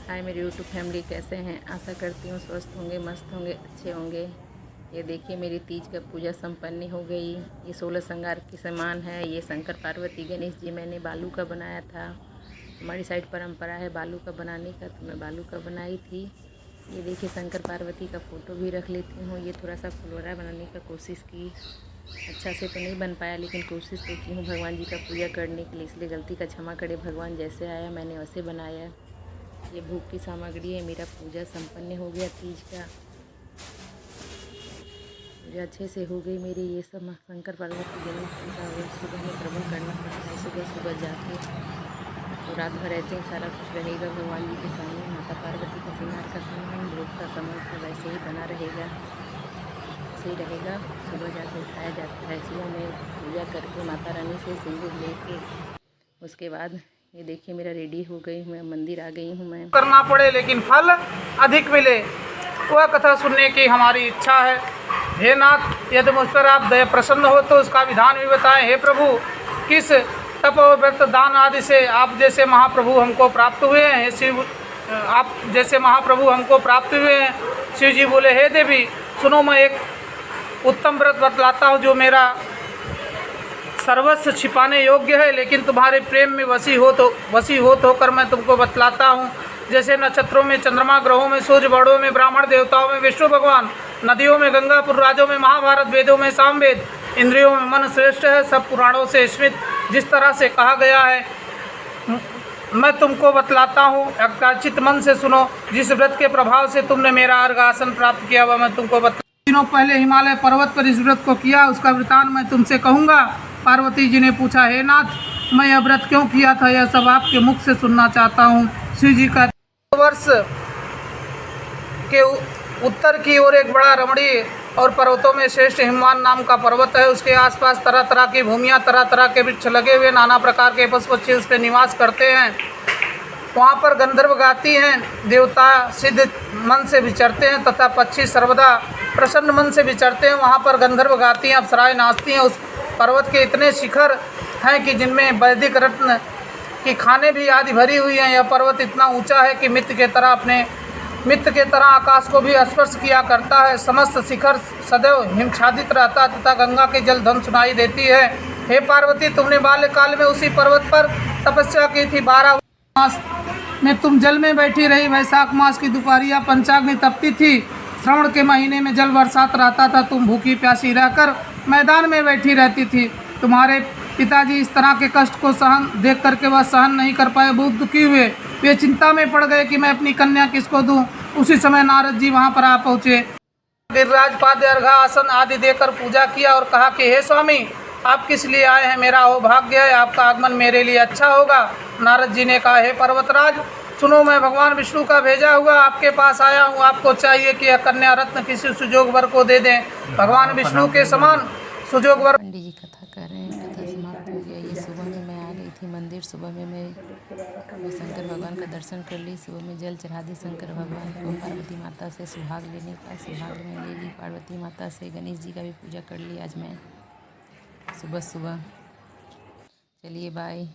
हाय मेरे YouTube family, कैसे हैं? आशा करती हूँ स्वस्थ होंगे, मस्त होंगे, अच्छे होंगे। ये देखिए मेरी तीज का पूजा संपन्न हो गई। ये 16 श्रृंगार के सामान है। ये शंकर पार्वती गणेश जी मैंने बालू का बनाया था। हमारी साइड परंपरा है बालू का बनाने का, तो मैं बालू का बनाई थी। ये देखिए शंकर पार्वती का फ़ोटो भी रख लेती हूँ। ये थोड़ा सा फुलवरा बनाने का कोशिश की, अच्छा से तो नहीं बन पाया, लेकिन कोशिश तो की हूँ भगवान जी का पूजा करने के लिए। इसलिए गलती का क्षमा करे भगवान, जैसे आया मैंने वैसे बनाया। ये भोग की सामग्री है। मेरा पूजा संपन्न हो गया तीज का। पूजा अच्छे से हो गई मेरी। ये सब शंकर पार्वती गणेश जी का रोज सुबह में क्रमण करना पड़ता है, सुबह सुबह जाके। तो रात भर ऐसे ही सारा कुछ रहेगा भगवान जी के सामने। माता पार्वती का श्रृंगार का सामान, भोग का सामान सब ऐसे ही बना रहेगा, ऐसे ही रहेगा। सुबह जाके उठाया जाता है, सुबह में पूजा करके माता रानी से सिंदूर लेके उसके बाद ये देखिए मेरा रेडी हो गई हूँ, मैं मंदिर आ गई हूँ। मैं करना पड़े लेकिन फल अधिक मिले, वह कथा सुनने की हमारी इच्छा है। हे नाथ, यदि मुझ पर आप दया प्रसन्न हो तो उसका विधान भी बताएं। हे प्रभु, किस तप और व्रत दान आदि से आप जैसे महाप्रभु हमको प्राप्त हुए हैं। हे शिव, आप जैसे महाप्रभु हमको प्राप्त हुए हैं। शिव जी बोले, हे देवी सुनो, मैं एक उत्तम व्रत बतलाता हूँ जो मेरा सर्वस्व छिपाने योग्य है, लेकिन तुम्हारे प्रेम में वशीभूत होकर मैं तुमको बतलाता हूँ। जैसे नक्षत्रों में चंद्रमा, ग्रहों में सूर्य, वर्णों में ब्राह्मण, देवताओं में विष्णु भगवान, नदियों में गंगा, पुराणों में महाभारत, वेदों में सामवेद, इंद्रियों में मन श्रेष्ठ है, सब पुराणों से स्मृत जिस तरह से कहा गया है मैं तुमको बतलाता हूँ। एकाचित मन से सुनो। जिस व्रत के प्रभाव से तुमने मेरा अर्घ आसन प्राप्त किया वह मैं तुमको दिनों पहले हिमालय पर्वत पर इस व्रत को किया, उसका वृतांत मैं तुमसे कहूँगा। पार्वती जी ने पूछा, हे नाथ, मैं यह व्रत क्यों किया था, यह सब आपके मुख से सुनना चाहता हूँ। शिव जी का वर्ष के उत्तर की ओर एक बड़ा रमणीय और पर्वतों में श्रेष्ठ हिमवान नाम का पर्वत है। उसके आसपास तरह तरह की भूमियाँ, तरह तरह के वृक्ष लगे हुए, नाना प्रकार के पशु पक्षी उस पर निवास करते हैं। वहाँ पर गंधर्व गाती हैं, देवता सिद्ध मन से विचरते हैं तथा पक्षी सर्वदा प्रसन्न मन से विचरते हैं। वहाँ पर गंधर्व गाती हैं, अप्सराएं नाचती हैं। उस पर्वत के इतने शिखर हैं कि जिनमें वैदिक रत्न की खाने भी आदि भरी हुई हैं। यह पर्वत इतना ऊंचा है कि मित्र के तरह आकाश को भी स्पर्श किया करता है। समस्त शिखर सदैव हिमच्छादित रहता तथा गंगा के जल धन सुनाई देती है। हे पार्वती, तुमने बाल्यकाल में उसी पर्वत पर तपस्या की थी। 12 मास में तुम जल में बैठी रही। वैशाख मास की दोपहरिया पंचाग्नि तपती थी। श्रावण के महीने में जल बरसात रहता था। तुम भूखी प्यासी रहकर मैदान में बैठी रहती थी। तुम्हारे पिताजी इस तरह के कष्ट को देख करके वह सहन नहीं कर पाए, बहुत दुखी हुए। वे चिंता में पड़ गए कि मैं अपनी कन्या किसको दूं। उसी समय नारद जी वहां पर आ पहुँचे। गिरिराज पाद, अर्घा आसन आदि देकर पूजा किया और कहा कि हे स्वामी, आप किस लिए आए हैं? मेरा सौभाग्य है, आपका आगमन मेरे लिए अच्छा होगा। नारद जी ने कहा, हे पर्वतराज सुनो, मैं भगवान विष्णु का भेजा हुआ आपके पास आया हूँ। आपको चाहिए कि यह कन्या रत्न किसी सुजोग वर को दे दें। भगवान विष्णु के समान सुजोग वर। पंडित जी कथा कर रहे हैं, कथा समाप्त हो गया। ये सुबह में मैं आ गई थी मंदिर। सुबह में मैं शंकर भगवान का दर्शन कर ली। सुबह में जल चढ़ा दी शंकर भगवान को। पार्वती माता से सुहाग लेने का सुहाग में ले ली पार्वती माता से। गणेश जी का भी पूजा कर ली आज मैं सुबह सुबह। चलिए बाय।